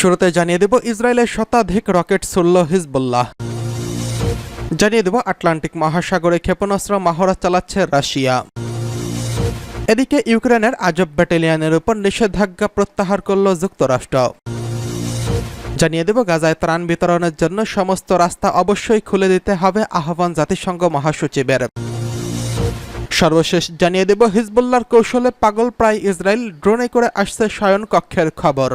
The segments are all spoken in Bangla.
শুরুতে জানিয়ে দেব ইসরায়েলের শতাধিক রকেট ছুড়ল হিজবুল্লাহ। জানিয়ে দেব আটলান্টিক মহাসাগরে ক্ষেপণাস্ত্র মহড়া চালাচ্ছে রাশিয়া। এদিকে ইউক্রেনের আজব ব্যাটালিয়নের উপর নিষেধাজ্ঞা প্রত্যাহার করল যুক্তরাষ্ট্র। জানিয়ে দেব গাজায় ত্রাণ বিতরণের জন্য সমস্ত রাস্তা অবশ্যই খুলে দিতে হবে আহ্বান জাতিসংঘ মহাসচিবের। সর্বশেষ জানিয়ে দেব হিজবুল্লাহর কৌশলে পাগল প্রায় ইসরায়েল, ড্রোনে করে আসছে শয়ন কক্ষের খবর।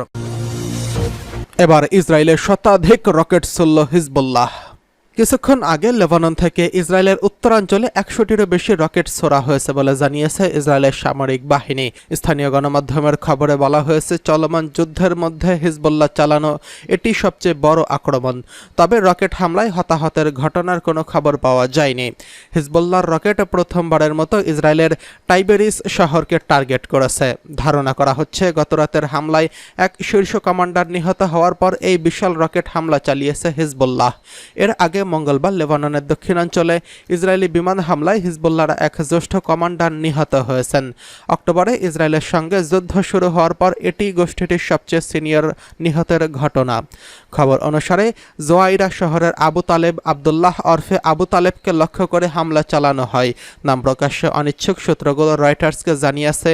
এবার ইসরায়েলের শতাধিক রকেট ছুড়ল হিজবুল্লাহ। কিছুক্ষণ আগে লেবানন থেকে ইসরায়েলের উত্তরাঞ্চলে ১০০টিরও বেশি রকেট ছোড়া হয়েছে বলে জানিয়েছে ইসরায়েলের সামরিক বাহিনী। স্থানীয় গণমাধ্যমের খবরে বলা হয়েছে, চলমান যুদ্ধের মধ্যে হিজবুল্লাহ চালানো এটি সবচেয়ে বড় আক্রমণ। তবে রকেট হামলায় হতাহতের ঘটনার কোনো খবর পাওয়া যায়নি। হিজবুল্লাহর রকেট প্রথমবারের মতো ইসরায়েলের টাইবেরিস শহরকে টার্গেট করেছে। ধারণা করা হচ্ছে গতরাতের হামলায় এক শীর্ষ কমান্ডার নিহত হওয়ার পর এই বিশাল রকেট হামলা চালিয়েছে হিজবুল্লাহ। এর আগে মঙ্গলবার লেবাননের দক্ষিণাঞ্চলে ইসরায়েলি বিমান হামলায় হিজবুল্লাহর এক জ্যেষ্ঠ কমান্ডার নিহত হয়েছেন। অক্টোবরে ইসরায়েলের সঙ্গে যুদ্ধ শুরু হওয়ার পর এটি গোষ্ঠীটির সবচেয়ে সিনিয়র নিহতের ঘটনা। খবর অনুসারে জোয়াইরা শহরের আবু তালেব আবদুল্লাহ ওরফে আবু তালেবকে লক্ষ্য করে হামলা চালানো হয়। নাম প্রকাশ্যে অনিচ্ছুক সূত্রগুলো রয়টার্সকে জানিয়েছে,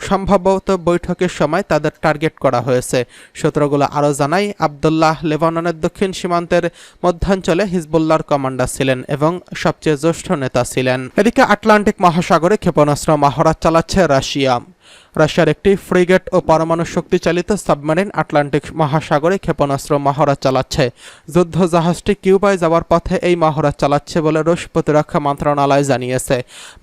সম্ভবত বৈঠকের সময় তাদের টার্গেট করা হয়েছে। সূত্রগুলো আরও জানায়, আবদুল্লাহ লেবাননের দক্ষিণ সীমান্তের মধ্যাঞ্চলে হিজবুল্লাহর কমান্ডার ছিলেন এবং সবচেয়ে জ্যেষ্ঠ নেতা ছিলেন। এদিকে আটলান্টিক মহাসাগরে ক্ষেপণাস্ত্র মহড়া চালাচ্ছে রাশিয়া। রাশিয়ার একটি ফ্রিগেট ও পরমাণু শক্তি চালিত সাবমেরিন আটলান্টিক মহাসাগরে ক্ষেপণাস্ত্র মহড়া চালাচ্ছে। যুদ্ধ জাহাজটি কিউবায় যাওয়ার পথে এই মহড়া চালাচ্ছে বলে রুশ প্রতিরক্ষা মন্ত্রণালয় জানিয়েছে।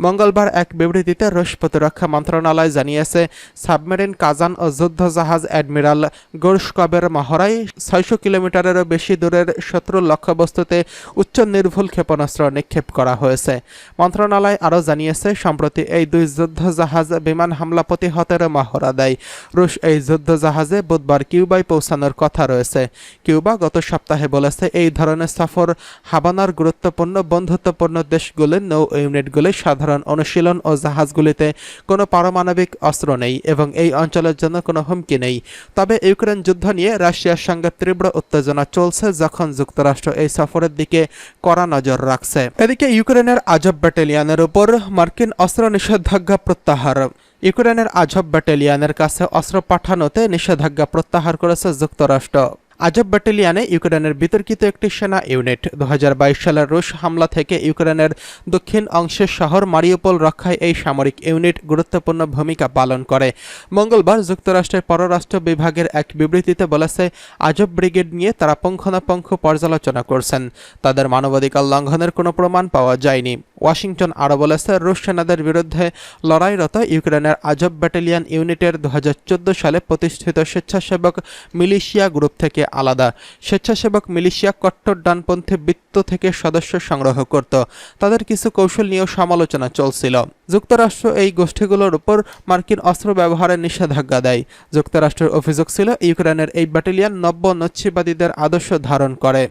মঙ্গলবার এক বিবৃতিতে রুশ প্রতিরক্ষা মন্ত্রণালয় জানিয়েছে, সাবমেরিন কাজান ও যুদ্ধ জাহাজ অ্যাডমিরাল গোরশকভের মহড়ায় ৬০০ কিলোমিটারেরও বেশি দূরের শত্রুর লক্ষ্যবস্তুতে উচ্চ নির্ভুল ক্ষেপণাস্ত্র নিক্ষেপ করা হয়েছে। মন্ত্রণালয় আরও জানিয়েছে, সম্প্রতি এই দুই যুদ্ধ জাহাজ বিমান হামলা প্রতিহতের মহড়া দেয়। রুশ এই যুদ্ধ জাহাজে বুধবার কিউবায় পৌঁছানোর কথা রয়েছে। কিউবা গত সপ্তাহে বলেছে, এই ধরনের সফর হাভানার গুরুত্বপূর্ণ বন্ধুত্বপূর্ণ দেশগুলির নৌ ইউনিটগুলি সাধারণ অনুশীলন ও জাহাজগুলিতে কোনো পারমাণবিক অস্ত্র নেই এবং এই অঞ্চলের জন্য কোনো হুমকি নেই। তবে ইউক্রেন যুদ্ধ নিয়ে রাশিয়ার সঙ্গে তীব্র উত্তেজনা চলছে, যখন যুক্তরাষ্ট্র এই সফরের দিকে কড়া নজর রাখছে। এদিকে ইউক্রেনের আজব ব্যাটালিয়নের উপর মার্কিন অস্ত্র নিষেধাজ্ঞা প্রত্যাহার। ইউক্রেনের আজব ব্যাটালিয়নের কাছে অস্ত্র পাঠানোতে নিষেধাজ্ঞা প্রত্যাহার করেছে যুক্তরাষ্ট্র। আজব ব্যাটালিয়নে ইউক্রেনের বিতর্কিত একটি সেনা ইউনিট ২০২২ সালের রুশ হামলা থেকে ইউক্রেনের দক্ষিণ অংশের শহর মারিউপোল রক্ষায় এই সামরিক ইউনিট গুরুত্বপূর্ণ ভূমিকা পালন করে। মঙ্গলবার যুক্তরাষ্ট্রের পররাষ্ট্র বিভাগের এক বিবৃতিতে বলেছে, আজব ব্রিগেড নিয়ে তারা পুঙ্খানুপুঙ্খ পর্যালোচনা করছেন। তাদের মানবাধিকার লঙ্ঘনের কোনো প্রমাণ পাওয়া যায়নি। ওয়াশিংটন আরও বলেছে, রুশ সেনাদের বিরুদ্ধে লড়াইরত ইউক্রেনের আজব ব্যাটালিয়ন ইউনিটের ২০১৪ সালে প্রতিষ্ঠিত স্বেচ্ছাসেবক মিলিশিয়া গ্রুপ থেকে আলাদা। স্বেচ্ছাসেবক মিলিশিয়া কট্টর ডানপন্থী বৃত্ত থেকে সদস্য সংগ্রহ করত। তাদের কিছু কৌশল নিয়েও সমালোচনা চলছিল। যুক্তরাষ্ট্র এই গোষ্ঠীগুলোর উপর মার্কিন অস্ত্র ব্যবহারের নিষেধাজ্ঞা দেয়। যুক্তরাষ্ট্রের অভিযোগ ছিল, ইউক্রেনের এই ব্যাটালিয়ন নব্য নচ্ছিবাদীদের আদর্শ ধারণ করে।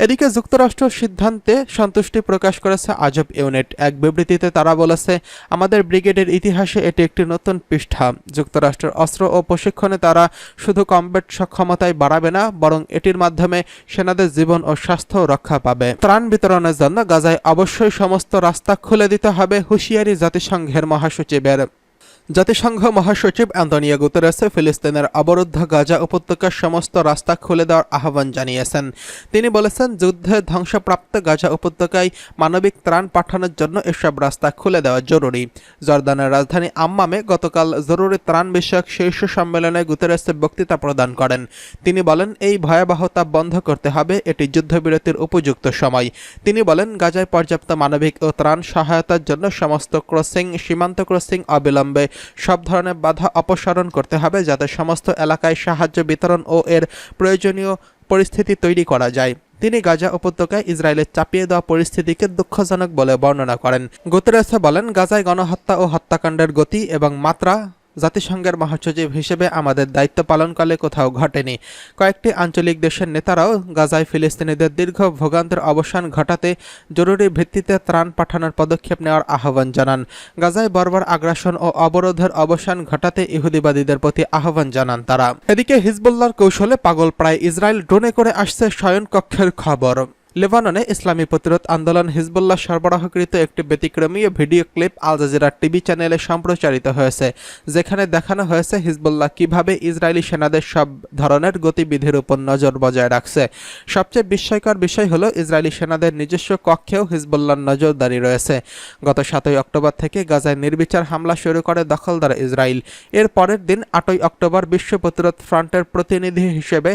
এদিকে যুক্তরাষ্ট্রের সিদ্ধান্তে সন্তুষ্টি প্রকাশ করেছে আজব ইউনিট। এক বিবৃতিতে তারা বলেছে, আমাদের ব্রিগেডের ইতিহাসে এটি একটি নতুন পৃষ্ঠা। যুক্তরাষ্ট্রের অস্ত্র ও প্রশিক্ষণে তারা শুধু কমব্যাট সক্ষমতায় বাড়াবে না, বরং এটির মাধ্যমে সেনাদের জীবন ও স্বাস্থ্য রক্ষা পাবে। ত্রাণ বিতরণের জন্য গাজায় অবশ্যই সমস্ত রাস্তা খুলে দিতে হবে, হুঁশিয়ারি জাতিসংঘের মহাসচিবের। জাতিসংঘ মহাসচিব অ্যান্তোনিও গুতেরেস ফিলিস্তিনের অবরুদ্ধ গাজা উপত্যকার সমস্ত রাস্তা খুলে দেওয়ার আহ্বান জানিয়েছেন। তিনি বলেছেন, যুদ্ধে ধ্বংসপ্রাপ্ত গাজা উপত্যকায় মানবিক ত্রাণ পাঠানোর জন্য এসব রাস্তা খুলে দেওয়া জরুরি। জর্দানের রাজধানী আম্মামে গতকাল জরুরি ত্রাণ বিষয়ক শীর্ষ সম্মেলনে গুতেরেস বক্তৃতা প্রদান করেন। তিনি বলেন, এই ভয়াবহতা বন্ধ করতে হবে, এটি যুদ্ধবিরতির উপযুক্ত সময়। তিনি বলেন, গাজায় পর্যাপ্ত মানবিক ও ত্রাণ সহায়তার জন্য সমস্ত সীমান্ত ক্রসিং অবিলম্বে সব ধরনের বাধা অপসারণ করতে হবে, যাতে সমস্ত এলাকায় সাহায্য বিতরণ ও এর প্রয়োজনীয় পরিস্থিতি তৈরি করা যায়। তিনি গাজা উপত্যকায় ইসরায়েলের চাপিয়ে দেওয়া পরিস্থিতিকে দুঃখজনক বলে বর্ণনা করেন। গুতেরেস বলেন, গাজায় গণহত্যা ও হত্যাকাণ্ডের গতি এবং মাত্রা জাতিসংঘের মহাসচিব হিসেবে আমাদের দায়িত্ব পালনকালে কোথাও ঘটেনি। কয়েকটি আঞ্চলিক দেশের নেতারাও গাজায় ফিলিস্তিনিদের দীর্ঘ ভোগান্তের অবসান ঘটাতে জরুরি ভিত্তিতে ত্রাণ পাঠানোর পদক্ষেপ নেওয়ার আহ্বান জানান। গাজায় বর্বর আগ্রাসন ও অবরোধের অবসান ঘটাতে ইহুদিবাদীদের প্রতি আহ্বান জানান তারা। এদিকে হিজবুল্লাহর কৌশলে পাগল প্রায় ইসরায়েল ড্রোনে করে আসছে শয়নকক্ষের খবর। লেবাননে ইসলামী প্রতিরোধ আন্দোলন হিজবুল্লাহ সরবরাহকৃত একটি ব্যতিক্রমী video clip Al Jazeera TV চ্যানেলে সম্প্রচারিত হয়েছে, যেখানে দেখানো হয়েছে হিজবুল্লাহ কিভাবে ইসরায়েলি সেনাদের সব ধরনের গতিবিধির উপর নজর বজায় রাখছে। সবচেয়ে বিস্ময়কর বিষয় হলো ইসরায়েলি সেনাদের নিজস্ব কক্ষেও হিজবুল্লাহর নজরদারি রয়েছে। গত 7 অক্টোবর থেকে গাজায় নির্বিচার হামলা শুরু করে দখলদার ইসরায়েল। এর পরের দিন 8 অক্টোবর বিশ্ব প্রতিরোধ ফ্রন্টের প্রতিনিধি হিসেবে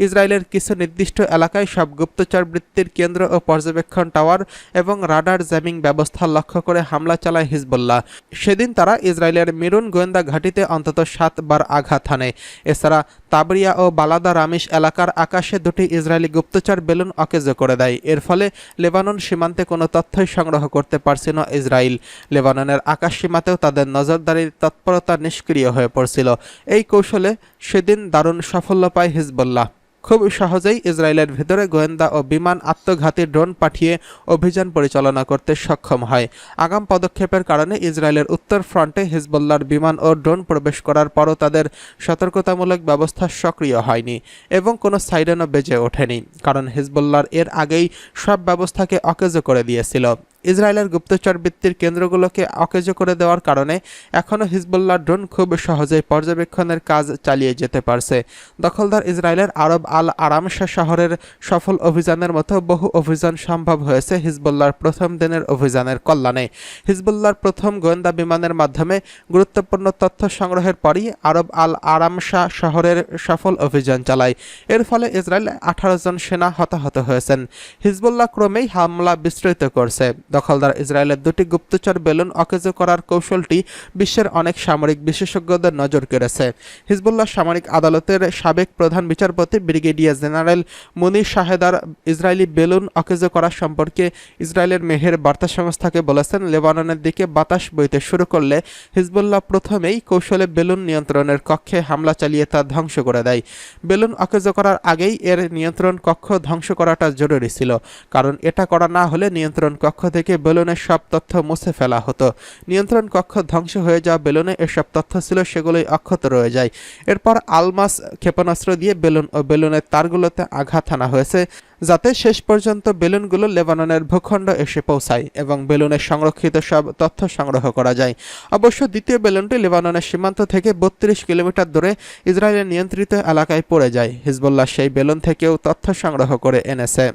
ইসরায়েলের কিছু নির্দিষ্ট এলাকায় সব গুপ্তচর বৃত্তির কেন্দ্র ও পর্যবেক্ষণ টাওয়ার এবং রাডার জ্যামিং ব্যবস্থা লক্ষ্য করে হামলা চালায় হিজবুল্লাহ। সেদিন তারা ইসরায়েলের মিরুন গোয়েন্দা ঘাঁটিতে অন্তত 7 বার আঘাত হানে। এছাড়া তাবরিয়া ও বালাদা রামিশ এলাকার আকাশে 2টি ইসরায়েলি গুপ্তচর বেলুন অকেজো করে দেয়। এর ফলে লেবানন সীমান্তে কোনো তথ্যই সংগ্রহ করতে পারছে না ইসরায়েল। লেবাননের আকাশ সীমাতেও তাদের নজরদারির তৎপরতা নিষ্ক্রিয় হয়ে পড়ছিল। এই কৌশলে সেদিন দারুণ সাফল্য পায় হিজবুল্লাহ। খুব সহজেই ইসরায়েলের ভেতরে গোয়েন্দা ও বিমান আত্মঘাতী ড্রোন পাঠিয়ে অভিযান পরিচালনা করতে সক্ষম হয়। আগাম পদক্ষেপের কারণে ইসরায়েলের উত্তর ফ্রন্টে হিজবুল্লাহর বিমান ও ড্রোন প্রবেশ করার পরও তাদের সতর্কতামূলক ব্যবস্থা সক্রিয় হয়নি এবং কোনো সাইরেনও বেজে ওঠেনি, কারণ হিজবুল্লাহর এর আগেই সব ব্যবস্থাকে অকেজো করে দিয়েছিল। ইসরায়েলের গুপ্তচর বৃত্তির কেন্দ্রগুলোকে অকেজো করে দেওয়ার কারণে এখনও হিজবুল্লাহ ড্রোন খুব সহজেই পর্যবেক্ষণের কাজ চালিয়ে যেতে পারছে। দখলদার ইসরায়েলের আরব আল আরামশা শহরের সফল অভিযানের মতো বহু অভিযান সম্ভব হয়েছে হিজবুল্লাহর প্রথম দিনের অভিযানের কল্যাণে। হিজবুল্লাহর প্রথম গোয়েন্দা বিমানের মাধ্যমে গুরুত্বপূর্ণ তথ্য সংগ্রহের পরই আরব আল আরামশা শহরের সফল অভিযান চালায়। এর ফলে ইসরায়েল 18 জন সেনা হতাহত হয়েছেন। হিজবুল্লাহ ক্রমেই হামলা বিস্তৃত করছে। দখলদার ইসরায়েলের 2টি গুপ্তচর বেলুন অকেজো করার কৌশলটি বিশ্বের অনেক সামরিক বিশেষজ্ঞদের নজর কেড়েছে। হিজবুল্লাহ সামরিক আদালতের সাবেক প্রধান বিচারপতি ব্রিগেডিয়ার জেনারেল মুনির শাহেদার ইসরায়েলি বেলুন অকেজো করা সম্পর্কে ইসরায়েলের মেহের বার্তা সংস্থাকে বলেছেন, লেবাননের দিকে বাতাস বইতে শুরু করলে হিজবুল্লাহ প্রথমেই কৌশলে বেলুন নিয়ন্ত্রণের কক্ষে হামলা চালিয়ে তা ধ্বংস করে দেয়। বেলুন অকেজো করার আগেই এর নিয়ন্ত্রণ কক্ষ ধ্বংস করাটা জরুরি ছিল, কারণ এটা করা না হলে নিয়ন্ত্রণ কক্ষ থেকে বেলুনের সব তথ্য মুছে ফেলা হতো। নিয়ন্ত্রণ কক্ষ ধ্বংস হয়ে যাওয়া বেলুনে এসব তথ্য ছিল, সেগুলোই অক্ষত রয়ে যায়। এরপর আলমাস ক্ষেপণাস্ত্র দিয়ে বেলুন ও বেলুনের তারগুলোতে আঘাত হানা হয়েছে, যাতে শেষ পর্যন্ত বেলুনগুলো লেবাননের ভূখণ্ড এসে পৌঁছায় এবং বেলুনের সংরক্ষিত সব তথ্য সংগ্রহ করা যায়। অবশ্য দ্বিতীয় বেলুনটি লেবাননের সীমান্ত থেকে 32 কিলোমিটার দূরে ইসরায়েলের নিয়ন্ত্রিত এলাকায় পড়ে যায়। হিজবুল্লাহ সেই বেলুন থেকেও তথ্য সংগ্রহ করে এনেছে।